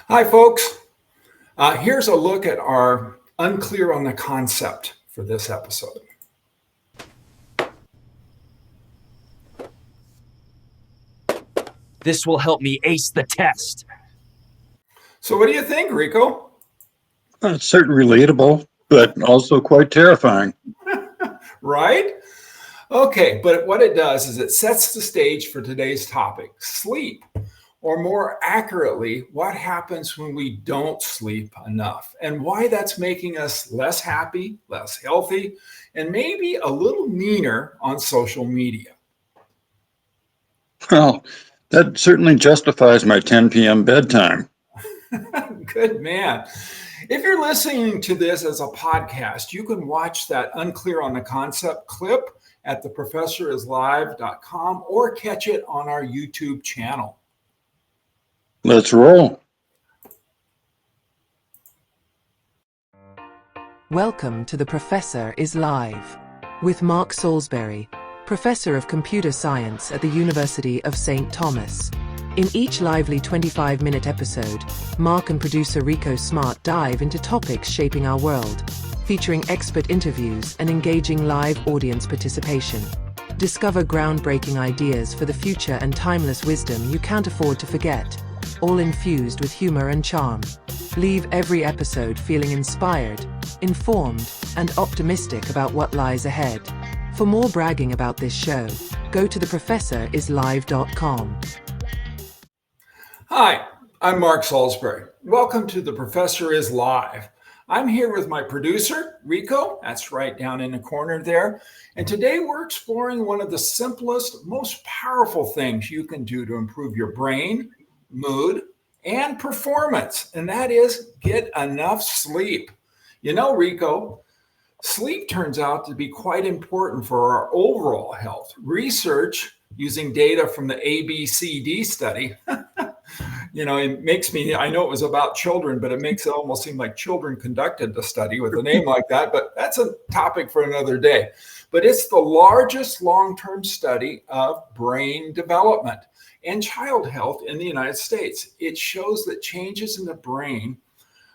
Hi, folks. Here's a look at our unclear on the concept for this episode. This will help me ace the test. So, what do you think, Rikko? It's certainly relatable, but also quite terrifying. Right? Okay, but what it does is it sets the stage for today's topic, sleep. Or more accurately, what happens when we don't sleep enough and why that's making us less happy, less healthy, and maybe a little meaner on social media. Well, that certainly justifies my 10 p.m. bedtime. Good man. If you're listening to this as a podcast, you can watch that Unclear on the Concept clip at theprofessorislive.com or catch it on our YouTube channel. Let's roll. Welcome to The Professor is Live with Mark Salisbury, Professor of Computer Science at the University of St. Thomas. In each lively 25-minute episode, Mark and producer Rikko Smart dive into topics shaping our world, featuring expert interviews and engaging live audience participation. Discover groundbreaking ideas for the future and timeless wisdom you can't afford to forget, all infused with humor and charm. Leave every episode feeling inspired, informed, and optimistic about what lies ahead. For more bragging about this show, go to theprofessorislive.com. Hi, I'm Mark Salisbury. Welcome to The Professor is Live. I'm here with my producer, Rikko. That's right down in the corner there. And today we're exploring one of the simplest, most powerful things you can do to improve your brain, mood, and performance. And that is get enough sleep. You know, Rikko, sleep turns out to be quite important for our overall health. Research using data from the ABCD study, it makes me, I know it was about children, but it makes it almost seem like children conducted the study with a name like that, but that's a topic for another day. But it's the largest long-term study of brain development and child health in the United States. It shows that changes in the brain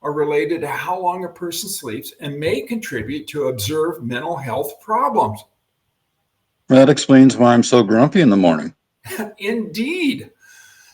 are related to how long a person sleeps and may contribute to observed mental health problems. That explains why I'm so grumpy in the morning. Indeed.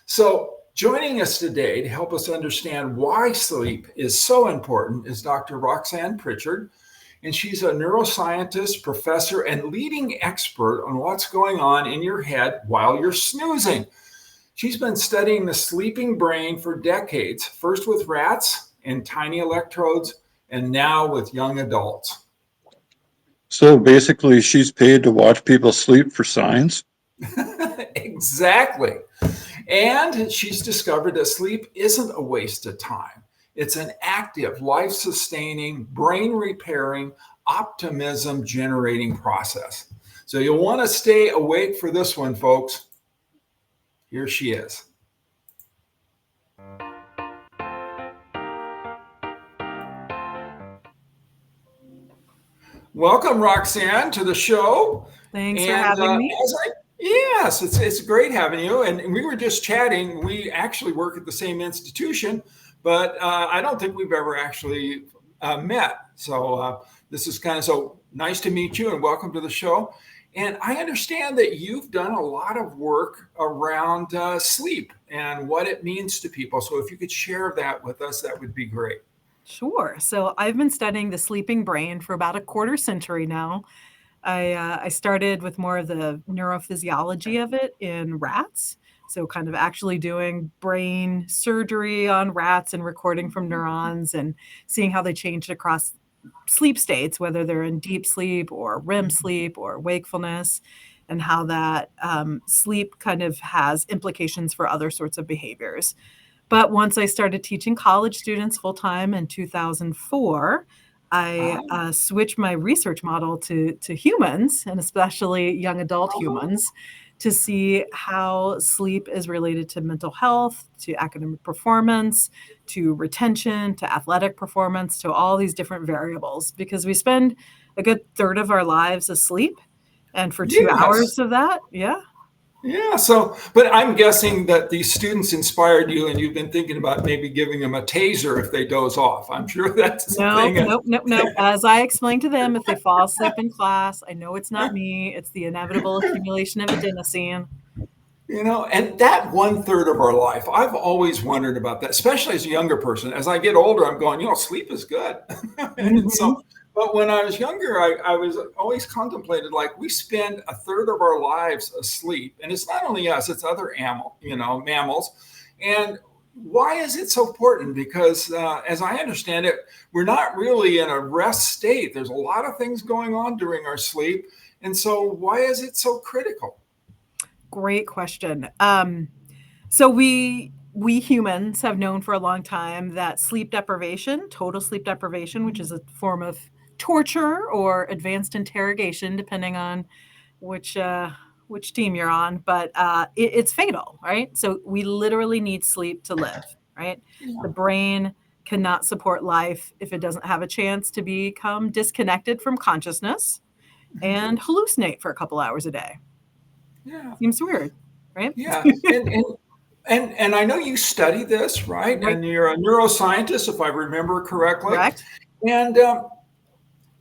So joining us today to help us understand why sleep is so important is Dr. Roxanne Prichard. And she's a neuroscientist, professor, and leading expert on what's going on in your head while you're snoozing. She's been studying the sleeping brain for decades, first with rats and tiny electrodes, and now with young adults. So basically, she's paid to watch people sleep for science? Exactly. And she's discovered that sleep isn't a waste of time. It's an active, life-sustaining, brain-repairing, optimism-generating process. So you'll want to stay awake for this one, folks. Here she is. Welcome, Roxanne, to the show. Thanks for having me. Yes, it's great having you. And we were just chatting. We actually work at the same institution, but I don't think we've ever actually met. So this is kind of so nice to meet you and welcome to the show. And I understand that you've done a lot of work around sleep and what it means to people. So if you could share that with us, that would be great. Sure. So I've been studying the sleeping brain for about a quarter century now. I started with more of the neurophysiology of it in rats. So kind of actually doing brain surgery on rats and recording from neurons and seeing how they changed across sleep states, whether they're in deep sleep or REM sleep or wakefulness, and how that sleep kind of has implications for other sorts of behaviors. But once I started teaching college students full time in 2004, I switched my research model to humans, and especially young adult humans, to see how sleep is related to mental health, to academic performance, to retention, to athletic performance, to all these different variables, because we spend a good third of our lives asleep. And for 2 hours of that, Yeah. So, but I'm guessing that these students inspired you, and you've been thinking about maybe giving them a taser if they doze off. I'm sure that's the No, thing. nope, nope, nope. As I explained to them, if they fall asleep in class, I know it's not me. It's the inevitable accumulation of adenosine. And that 1/3 of our life, I've always wondered about that, especially as a younger person. As I get older, I'm going, sleep is good. And Mhm. so, but when I was younger, I was always contemplated like we spend 1/3 of our lives asleep, and it's not only us; it's other mammals. And why is it so important? Because as I understand it, we're not really in a rest state. There's a lot of things going on during our sleep, and so why is it so critical? Great question. So we humans have known for a long time that sleep deprivation, total sleep deprivation, which is a form of torture or advanced interrogation, depending on which which team you're on, but it's fatal, right? So we literally need sleep to live, right? The brain cannot support life if it doesn't have a chance to become disconnected from consciousness and hallucinate for a couple hours a day. Yeah. Seems weird, right? Yeah, and I know you study this, right? Right. And you're a neuroscientist, if I remember correctly. Correct. And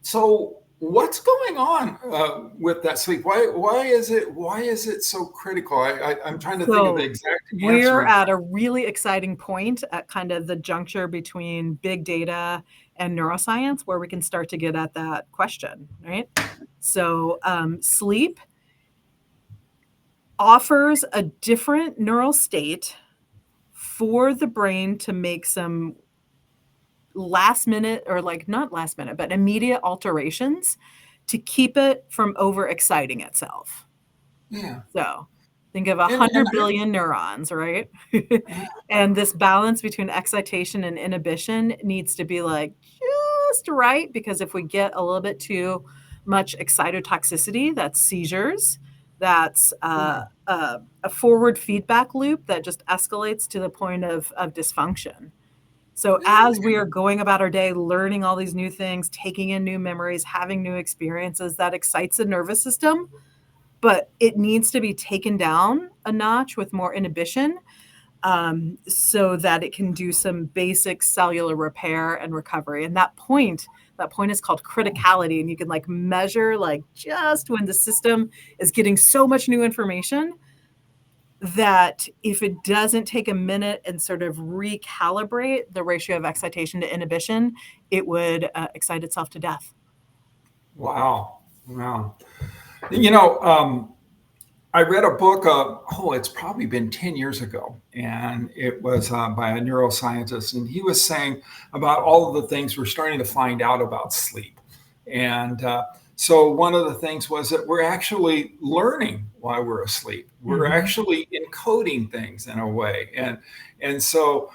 so, what's going on with that sleep? Why is it so critical? I'm trying to think of the So exact answer. we're at a really exciting point at kind of the juncture between big data and neuroscience where we can start to get at that question, right? So sleep offers a different neural state for the brain to make some last minute or like not last minute, but immediate alterations to keep it from overexciting itself. Yeah, So think of and 100 billion neurons, right? And this balance between excitation and inhibition needs to be like just right because if we get a little bit too much excitotoxicity, that's seizures, that's a forward feedback loop that just escalates to the point of dysfunction. So as we are going about our day, learning all these new things, taking in new memories, having new experiences, that excites the nervous system, but it needs to be taken down a notch with more inhibition so that it can do some basic cellular repair and recovery. And that point is called criticality. And you can like measure like just when the system is getting so much new information that if it doesn't take a minute and sort of recalibrate the ratio of excitation to inhibition, it would excite itself to death. wow, wow. You know, I read a book, it's probably been 10 years ago, and it was by a neuroscientist, and he was saying about all of the things we're starting to find out about sleep. And so one of the things was that we're actually learning while we're asleep. We're Mhm. actually encoding things in a way. And so,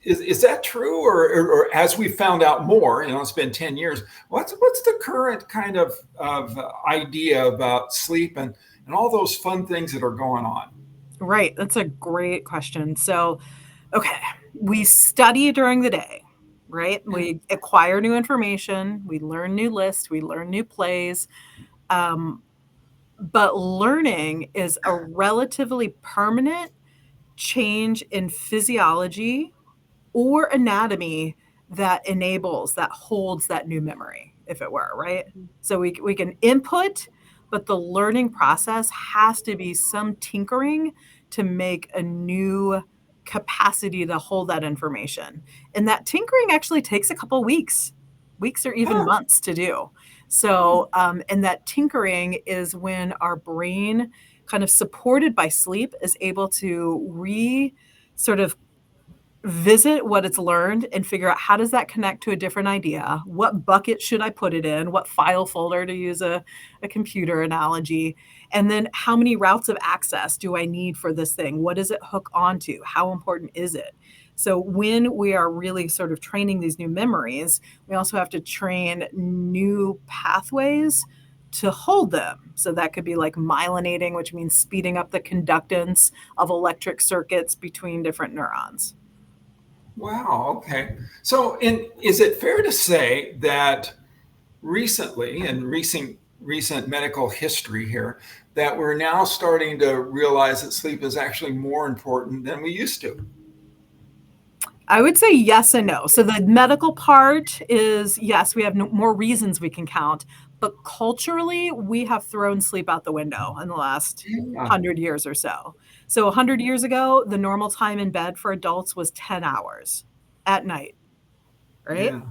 is that true? Or as we found out more, it's been 10 years, what's the current kind of idea about sleep and all those fun things that are going on? Right. That's a great question. So, okay, we study during the day, right? We acquire new information, we learn new lists, we learn new plays. Um, but learning is a relatively permanent change in physiology or anatomy that enables, that holds that new memory, if it were, right? So we can input, but the learning process has to be some tinkering to make a new capacity to hold that information. And that tinkering actually takes a couple weeks or even Huh. months to do. So, and that tinkering is when our brain, kind of supported by sleep, is able to sort of visit what it's learned and figure out how does that connect to a different idea? What bucket should I put it in? What file folder, to use a computer analogy? And then how many routes of access do I need for this thing? What does it hook onto? How important is it? So when we are really sort of training these new memories, we also have to train new pathways to hold them. So that could be like myelinating, which means speeding up the conductance of electric circuits between different neurons. Wow. Okay. So, is it fair to say that recently, in recent medical history here that we're now starting to realize that sleep is actually more important than we used to? I would say yes and no. So the medical part is, yes, we have more reasons we can count, but culturally, we have thrown sleep out the window in the last Yeah. 100 years or so. So 100 years ago, the normal time in bed for adults was 10 hours at night, right? Yeah.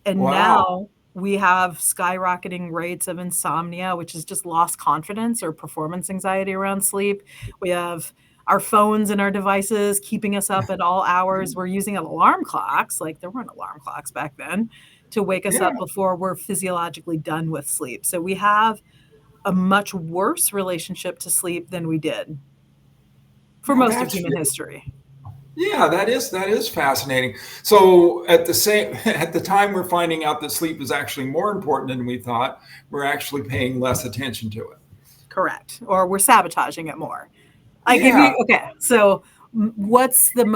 And Wow. now we have skyrocketing rates of insomnia, which is just lost confidence or performance anxiety around sleep. We have our phones and our devices keeping us up at all hours. We're using alarm clocks, like there weren't alarm clocks back then, to wake us Yeah. up before we're physiologically done with sleep. So we have a much worse relationship to sleep than we did for Now most of that's human history. Yeah, that is fascinating. So at the time we're finding out that sleep is actually more important than we thought, we're actually paying less attention to it. Correct. Or we're sabotaging it more. I give Yeah. you, okay. So what's the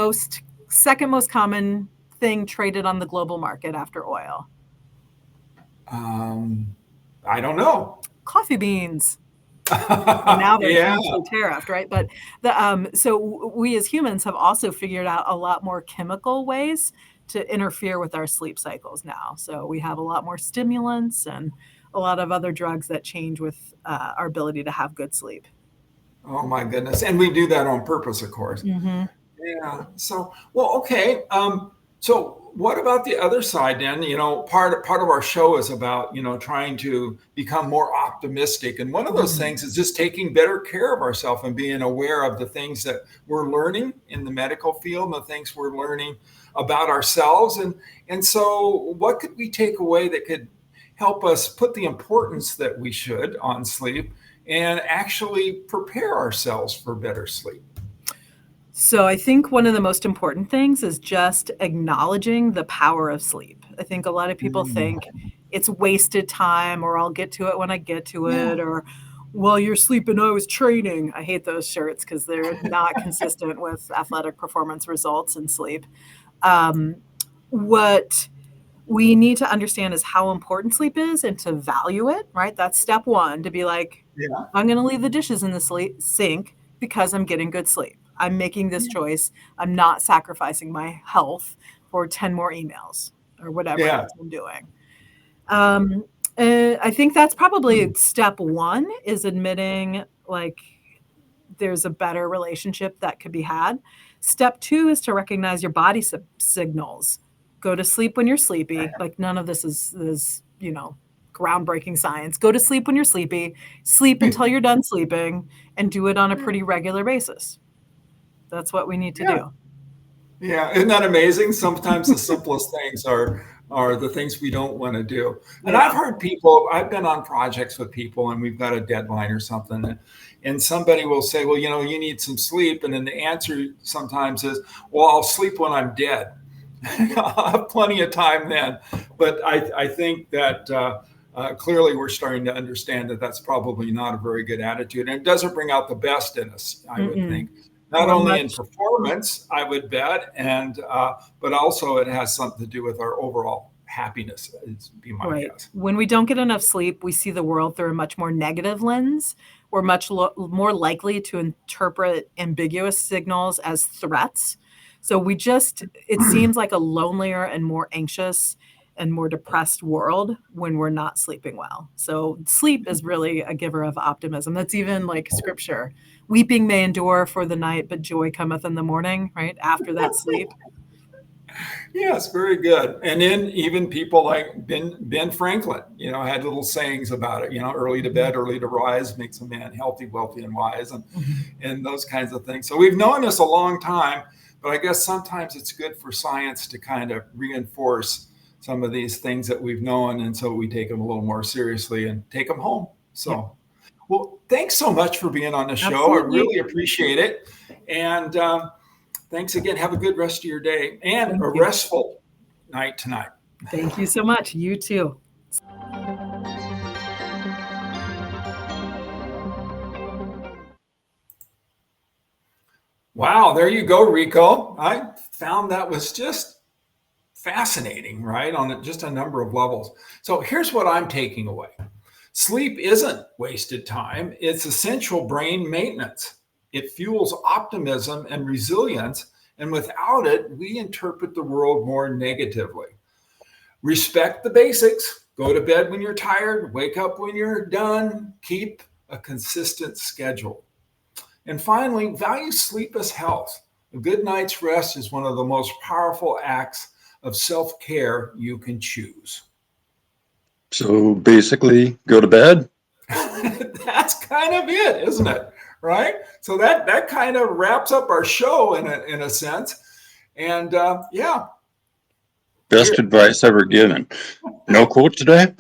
second most common thing traded on the global market after oil? I don't know. Coffee beans. And now they're Yeah. hugely tariffed, right? But so we as humans have also figured out a lot more chemical ways to interfere with our sleep cycles now. So we have a lot more stimulants and a lot of other drugs that change with our ability to have good sleep. Oh my goodness. And we do that on purpose, of course. Mm-hmm. Yeah. So, well, okay. So what about the other side then? Part of our show is about, trying to become more optimistic. And one of those things is just taking better care of ourselves and being aware of the things that we're learning in the medical field and the things we're learning about ourselves. And so what could we take away that could help us put the importance that we should on sleep and actually prepare ourselves for better sleep? So I think one of the most important things is just acknowledging the power of sleep. I think a lot of people think it's wasted time, or I'll get to it when I get to it, or, well, you're sleeping, I was training. I hate those shirts because they're not consistent with athletic performance results and sleep. What we need to understand is how important sleep is and to value it, right? That's step one, to be like, Yeah. I'm going to leave the dishes in the sink because I'm getting good sleep. I'm making this choice. I'm not sacrificing my health for 10 more emails or whatever Yeah. else I'm doing. I think that's probably step one, is admitting like there's a better relationship that could be had. Step two is to recognize your body signals. Go to sleep when you're sleepy. Like none of this is groundbreaking science. Go to sleep when you're sleepy, sleep until you're done sleeping, and do it on a pretty regular basis. That's what we need to do. Yeah, isn't that amazing? Sometimes the simplest things are the things we don't want to do. And I've heard people, I've been on projects with people and we've got a deadline or something, and somebody will say, well, you need some sleep. And then the answer sometimes is, well, I'll sleep when I'm dead. I'll have plenty of time then. But I think that clearly we're starting to understand that that's probably not a very good attitude. And it doesn't bring out the best in us, I would think. Not only in performance, I would bet, but also it has something to do with our overall happiness. It'd be my guess. When we don't get enough sleep, we see the world through a much more negative lens. We're much more likely to interpret ambiguous signals as threats. So it seems like a lonelier and more anxious and more depressed world when we're not sleeping well. So sleep is really a giver of optimism. That's even like scripture. Weeping may endure for the night, but joy cometh in the morning, right? After that sleep. Yes, very good. And then even people like Ben Franklin, had little sayings about it, early to bed, early to rise makes a man healthy, wealthy, and wise, and those kinds of things. So we've known this a long time, but I guess sometimes it's good for science to kind of reinforce some of these things that we've known. And so we take them a little more seriously and take them home. So, well, thanks so much for being on the show. Absolutely. I really appreciate it. And thanks again. Have a good rest of your day and Thank a you. restful night tonight. Thank you so much. You too. Wow, there you go, Rikko. I found that was just fascinating, right? On just a number of levels. So here's what I'm taking away. Sleep isn't wasted time, it's essential brain maintenance. It fuels optimism and resilience, and without it, we interpret the world more negatively. Respect the basics. Go to bed when you're tired, wake up when you're done, keep a consistent schedule. And finally, value sleep as health. A good night's rest is one of the most powerful acts of self-care you can choose. So basically, go to bed. That's kind of it, isn't it? Right? So that kind of wraps up our show in a sense. And yeah. Best advice ever given. No quote today?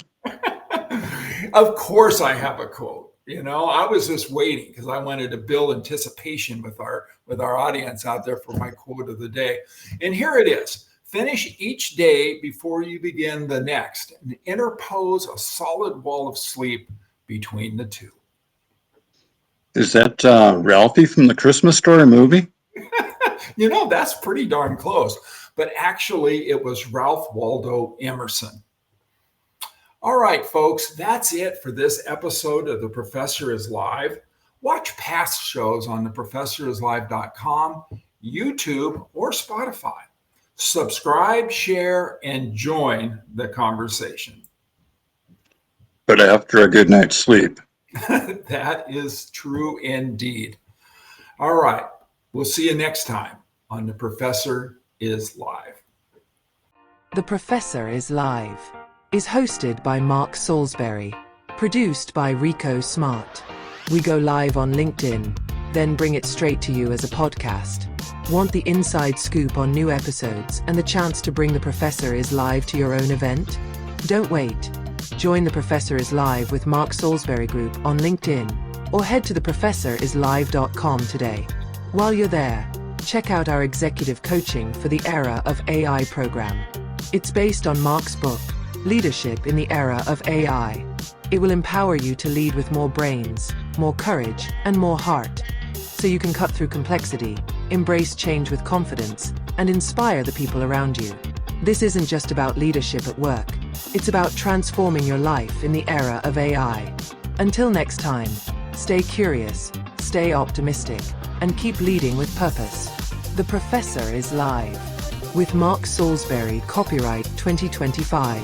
Of course I have a quote. I was just waiting because I wanted to build anticipation with our audience out there for my quote of the day. And here it is. Finish each day before you begin the next and interpose a solid wall of sleep between the two. Is that Ralphie from the Christmas Story movie? That's pretty darn close. But actually, it was Ralph Waldo Emerson. All right, folks, that's it for this episode of The Professor is Live. Watch past shows on theprofessorislive.com, YouTube, or Spotify. Subscribe, share, and join the conversation. But after a good night's sleep. That is true indeed. All right, we'll see you next time on The Professor is Live. The Professor is Live is hosted by Mark Salisbury, produced by Rikko Smart. We go live on LinkedIn, then bring it straight to you as a podcast. Want the inside scoop on new episodes and the chance to bring The Professor is Live to your own event? Don't wait. Join The Professor is Live with Mark Salisbury Group on LinkedIn or head to theprofessorislive.com today. While you're there, check out our executive coaching for the era of AI program. It's based on Mark's book, Leadership in the Era of AI. It will empower you to lead with more brains, more courage, and more heart, so you can cut through complexity, embrace change with confidence, and inspire the people around you. This isn't just about leadership at work. It's about transforming your life in the era of AI. Until next time, stay curious, stay optimistic, and keep leading with purpose. The Professor is Live. With Mark Salisbury, copyright 2025.